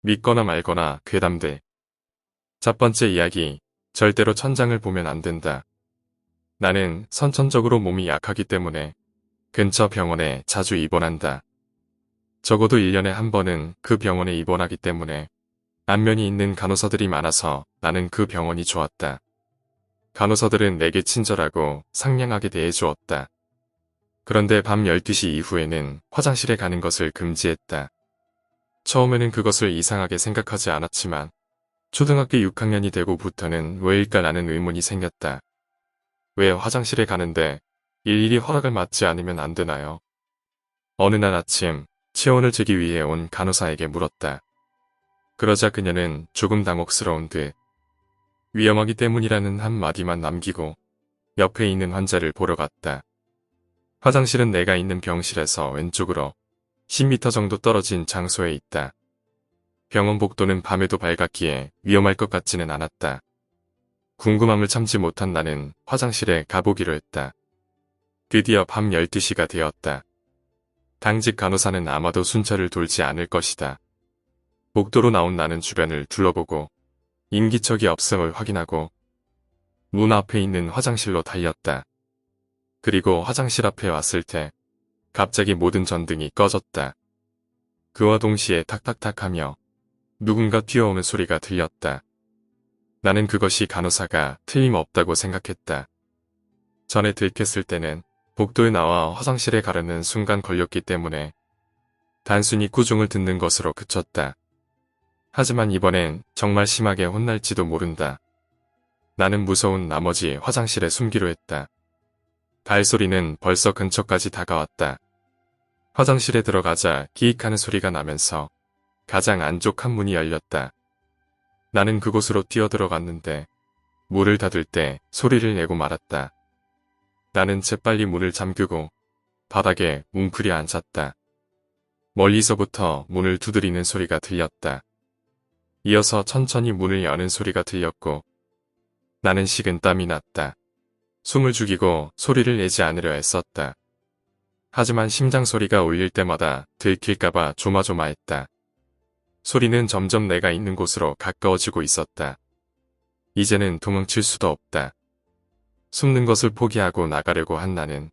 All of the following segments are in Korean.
믿거나 말거나 괴담들. 첫 번째 이야기. 절대로 천장을 보면 안 된다. 나는 선천적으로 몸이 약하기 때문에 근처 병원에 자주 입원한다. 적어도 1년에 한 번은 그 병원에 입원하기 때문에 안면이 있는 간호사들이 많아서 나는 그 병원이 좋았다. 간호사들은 내게 친절하고 상냥하게 대해주었다. 그런데 밤 12시 이후에는 화장실에 가는 것을 금지했다. 처음에는 그것을 이상하게 생각하지 않았지만 초등학교 6학년이 되고부터는 왜일까라는 의문이 생겼다. 왜 화장실에 가는데 일일이 허락을 받지 않으면 안 되나요? 어느 날 아침 체온을 재기 위해 온 간호사에게 물었다. 그러자 그녀는 조금 당혹스러운 듯 위험하기 때문이라는 한마디만 남기고 옆에 있는 환자를 보러 갔다. 화장실은 내가 있는 병실에서 왼쪽으로 10m 정도 떨어진 장소에 있다. 병원 복도는 밤에도 밝았기에 위험할 것 같지는 않았다. 궁금함을 참지 못한 나는 화장실에 가보기로 했다. 드디어 밤 12시가 되었다. 당직 간호사는 아마도 순찰을 돌지 않을 것이다. 복도로 나온 나는 주변을 둘러보고 인기척이 없음을 확인하고 문 앞에 있는 화장실로 달렸다. 그리고 화장실 앞에 왔을 때 갑자기 모든 전등이 꺼졌다. 그와 동시에 탁탁탁 하며 누군가 뛰어오는 소리가 들렸다. 나는 그것이 간호사가 틀림없다고 생각했다. 전에 들켰을 때는 복도에 나와 화장실에 가려는 순간 걸렸기 때문에 단순히 구종을 듣는 것으로 그쳤다. 하지만 이번엔 정말 심하게 혼날지도 모른다. 나는 무서운 나머지 화장실에 숨기로 했다. 발소리는 벌써 근처까지 다가왔다. 화장실에 들어가자 기익하는 소리가 나면서 가장 안쪽 한 문이 열렸다. 나는 그곳으로 뛰어들어갔는데 문을 닫을 때 소리를 내고 말았다. 나는 재빨리 문을 잠그고 바닥에 웅크려 앉았다. 멀리서부터 문을 두드리는 소리가 들렸다. 이어서 천천히 문을 여는 소리가 들렸고 나는 식은땀이 났다. 숨을 죽이고 소리를 내지 않으려 애썼다. 하지만 심장 소리가 울릴 때마다 들킬까봐 조마조마했다. 소리는 점점 내가 있는 곳으로 가까워지고 있었다. 이제는 도망칠 수도 없다. 숨는 것을 포기하고 나가려고 한 나는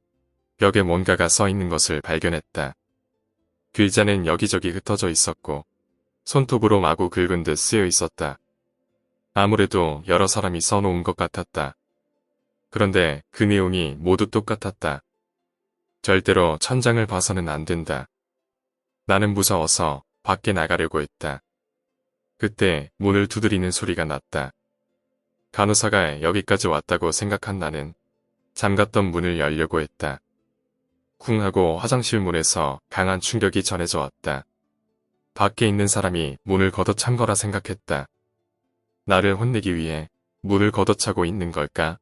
벽에 뭔가가 써 있는 것을 발견했다. 글자는 여기저기 흩어져 있었고 손톱으로 마구 긁은 듯 쓰여 있었다. 아무래도 여러 사람이 써놓은 것 같았다. 그런데 그 내용이 모두 똑같았다. 절대로 천장을 봐서는 안 된다. 나는 무서워서 밖에 나가려고 했다. 그때 문을 두드리는 소리가 났다. 간호사가 여기까지 왔다고 생각한 나는 잠갔던 문을 열려고 했다. 쿵 하고 화장실 문에서 강한 충격이 전해져 왔다. 밖에 있는 사람이 문을 걷어찬 거라 생각했다. 나를 혼내기 위해 문을 걷어차고 있는 걸까?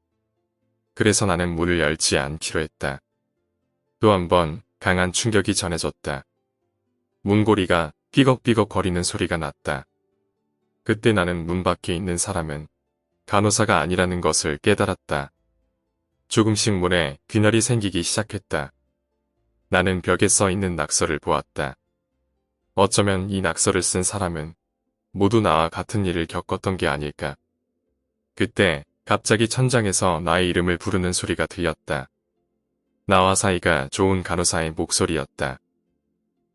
그래서 나는 문을 열지 않기로 했다. 또 한 번 강한 충격이 전해졌다. 문고리가 삐걱삐걱 거리는 소리가 났다. 그때 나는 문 밖에 있는 사람은 간호사가 아니라는 것을 깨달았다. 조금씩 문에 균열이 생기기 시작했다. 나는 벽에 써 있는 낙서를 보았다. 어쩌면 이 낙서를 쓴 사람은 모두 나와 같은 일을 겪었던 게 아닐까. 그때 갑자기 천장에서 나의 이름을 부르는 소리가 들렸다. 나와 사이가 좋은 간호사의 목소리였다.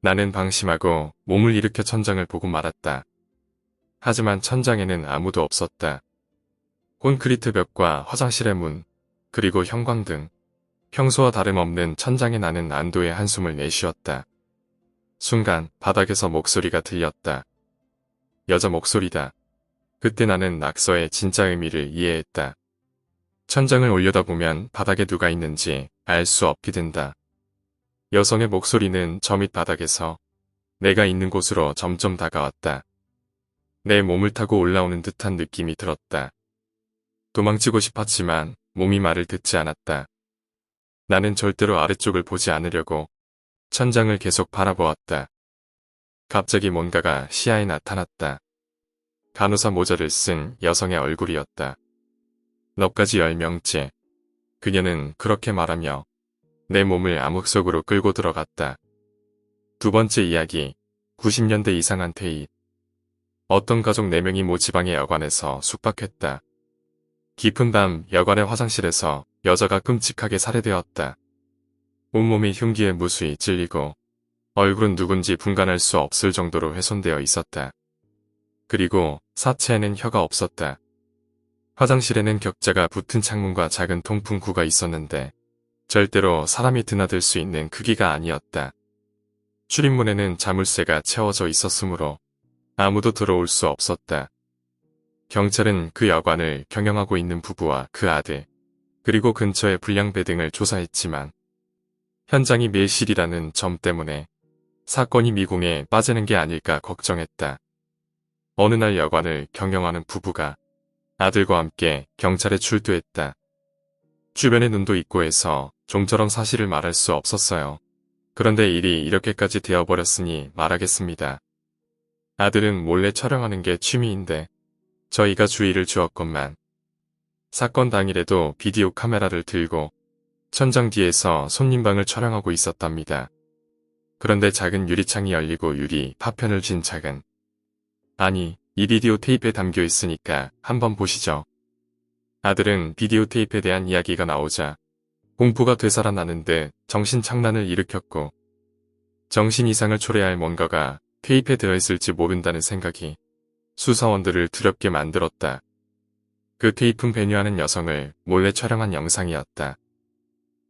나는 방심하고 몸을 일으켜 천장을 보고 말았다. 하지만 천장에는 아무도 없었다. 콘크리트 벽과 화장실의 문, 그리고 형광등, 평소와 다름없는 천장에 나는 안도의 한숨을 내쉬었다. 순간 바닥에서 목소리가 들렸다. 여자 목소리다. 그때 나는 낙서의 진짜 의미를 이해했다. 천장을 올려다보면 바닥에 누가 있는지 알 수 없게 된다. 여성의 목소리는 저 밑 바닥에서 내가 있는 곳으로 점점 다가왔다. 내 몸을 타고 올라오는 듯한 느낌이 들었다. 도망치고 싶었지만 몸이 말을 듣지 않았다. 나는 절대로 아래쪽을 보지 않으려고 천장을 계속 바라보았다. 갑자기 뭔가가 시야에 나타났다. 간호사 모자를 쓴 여성의 얼굴이었다. 너까지 10명째. 그녀는 그렇게 말하며 내 몸을 암흑 속으로 끌고 들어갔다. 두 번째 이야기, 90년대 이상한 퇴입. 어떤 가족 4명이 모지방의 여관에서 숙박했다. 깊은 밤 여관의 화장실에서 여자가 끔찍하게 살해되었다. 온몸이 흉기에 무수히 찔리고 얼굴은 누군지 분간할 수 없을 정도로 훼손되어 있었다. 그리고 사체에는 혀가 없었다. 화장실에는 격자가 붙은 창문과 작은 통풍구가 있었는데 절대로 사람이 드나들 수 있는 크기가 아니었다. 출입문에는 자물쇠가 채워져 있었으므로 아무도 들어올 수 없었다. 경찰은 그 여관을 경영하고 있는 부부와 그 아들, 그리고 근처의 불량배 등을 조사했지만 현장이 밀실이라는 점 때문에 사건이 미궁에 빠지는 게 아닐까 걱정했다. 어느 날 여관을 경영하는 부부가 아들과 함께 경찰에 출두했다. 주변에 눈도 있고 해서 좀처럼 사실을 말할 수 없었어요. 그런데 일이 이렇게까지 되어버렸으니 말하겠습니다. 아들은 몰래 촬영하는 게 취미인데 저희가 주의를 주었건만 사건 당일에도 비디오 카메라를 들고 천장 뒤에서 손님방을 촬영하고 있었답니다. 그런데 작은 유리창이 열리고 유리 파편을 쥔 작은 이 비디오 테이프에 담겨 있으니까 한번 보시죠. 아들은 비디오 테이프에 대한 이야기가 나오자 공포가 되살아나는 듯 정신착란을 일으켰고 정신 이상을 초래할 뭔가가 테이프에 들어있을지 모른다는 생각이 수사원들을 두렵게 만들었다. 그 테이프는 배뇨하는 여성을 몰래 촬영한 영상이었다.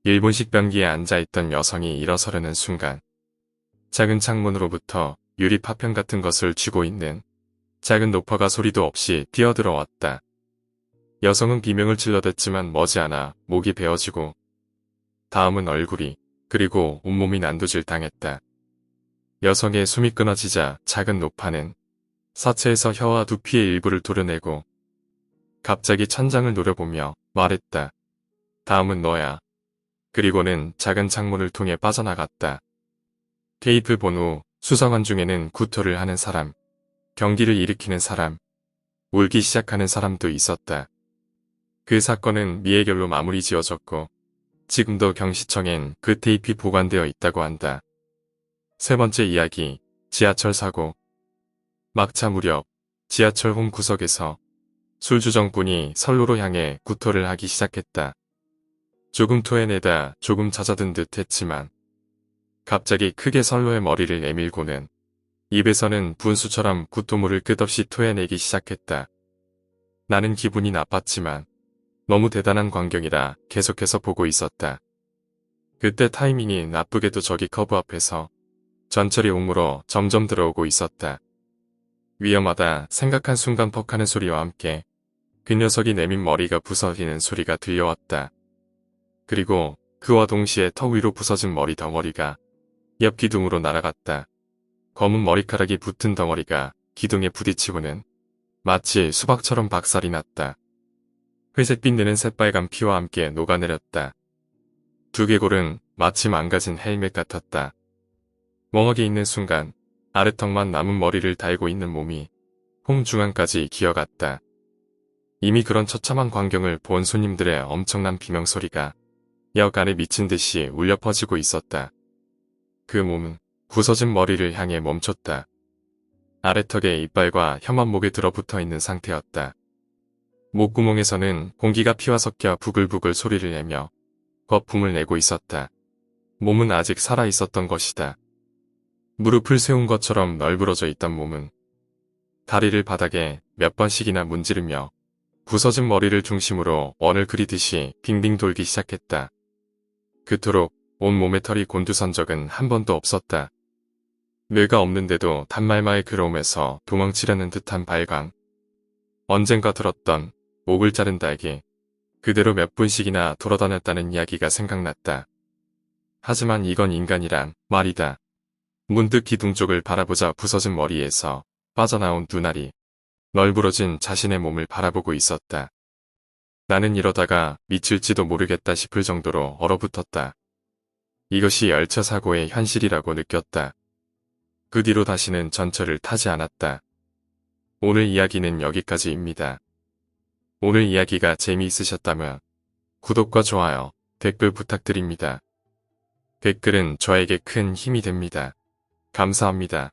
일본식 변기에 앉아있던 여성이 일어서려는 순간 작은 창문으로부터 유리 파편 같은 것을 쥐고 있는 작은 노파가 소리도 없이 뛰어들어왔다. 여성은 비명을 질러댔지만 머지않아 목이 베어지고 다음은 얼굴이 그리고 온몸이 난도질 당했다. 여성의 숨이 끊어지자 작은 노파는 사체에서 혀와 두피의 일부를 도려내고 갑자기 천장을 노려보며 말했다. 다음은 너야. 그리고는 작은 창문을 통해 빠져나갔다. 테이프 본 후 수사관 중에는 구토를 하는 사람, 경기를 일으키는 사람, 울기 시작하는 사람도 있었다. 그 사건은 미해결로 마무리 지어졌고 지금도 경시청엔 그 테이프 보관되어 있다고 한다. 세 번째 이야기, 지하철 사고. 막차 무렵 지하철 홈 구석에서 술주정꾼이 선로로 향해 구토를 하기 시작했다. 조금 토해내다 조금 잦아든 듯 했지만 갑자기 크게 선로의 머리를 내밀고는 입에서는 분수처럼 구토물을 끝없이 토해내기 시작했다. 나는 기분이 나빴지만 너무 대단한 광경이라 계속해서 보고 있었다. 그때 타이밍이 나쁘게도 저기 커브 앞에서 전철이 옥물어 점점 들어오고 있었다. 위험하다 생각한 순간 퍽하는 소리와 함께 그 녀석이 내민 머리가 부서지는 소리가 들려왔다. 그리고 그와 동시에 턱 위로 부서진 머리 덩어리가 옆 기둥으로 날아갔다. 검은 머리카락이 붙은 덩어리가 기둥에 부딪히고는 마치 수박처럼 박살이 났다. 회색 빛내는 새빨간 피와 함께 녹아내렸다. 두개골은 마치 망가진 헬멧 같았다. 멍하게 있는 순간 아래턱만 남은 머리를 달고 있는 몸이 홈 중앙까지 기어갔다. 이미 그런 처참한 광경을 본 손님들의 엄청난 비명소리가 역 안에 미친 듯이 울려 퍼지고 있었다. 그 몸은 부서진 머리를 향해 멈췄다. 아래턱에 이빨과 혀만 목에 들어붙어 있는 상태였다. 목구멍에서는 공기가 피와 섞여 부글부글 소리를 내며 거품을 내고 있었다. 몸은 아직 살아 있었던 것이다. 무릎을 세운 것처럼 널브러져 있던 몸은 다리를 바닥에 몇 번씩이나 문지르며 부서진 머리를 중심으로 원을 그리듯이 빙빙 돌기 시작했다. 그토록 온몸의 털이 곤두선 적은 한 번도 없었다. 뇌가 없는데도 단말마의 괴로움에서 도망치려는 듯한 발광. 언젠가 들었던 목을 자른 닭이 그대로 몇 분씩이나 돌아다녔다는 이야기가 생각났다. 하지만 이건 인간이란 말이다. 문득 기둥 쪽을 바라보자 부서진 머리에서 빠져나온 눈알이 널브러진 자신의 몸을 바라보고 있었다. 나는 이러다가 미칠지도 모르겠다 싶을 정도로 얼어붙었다. 이것이 열차 사고의 현실이라고 느꼈다. 그 뒤로 다시는 전철을 타지 않았다. 오늘 이야기는 여기까지입니다. 오늘 이야기가 재미있으셨다면 구독과 좋아요, 댓글 부탁드립니다. 댓글은 저에게 큰 힘이 됩니다. 감사합니다.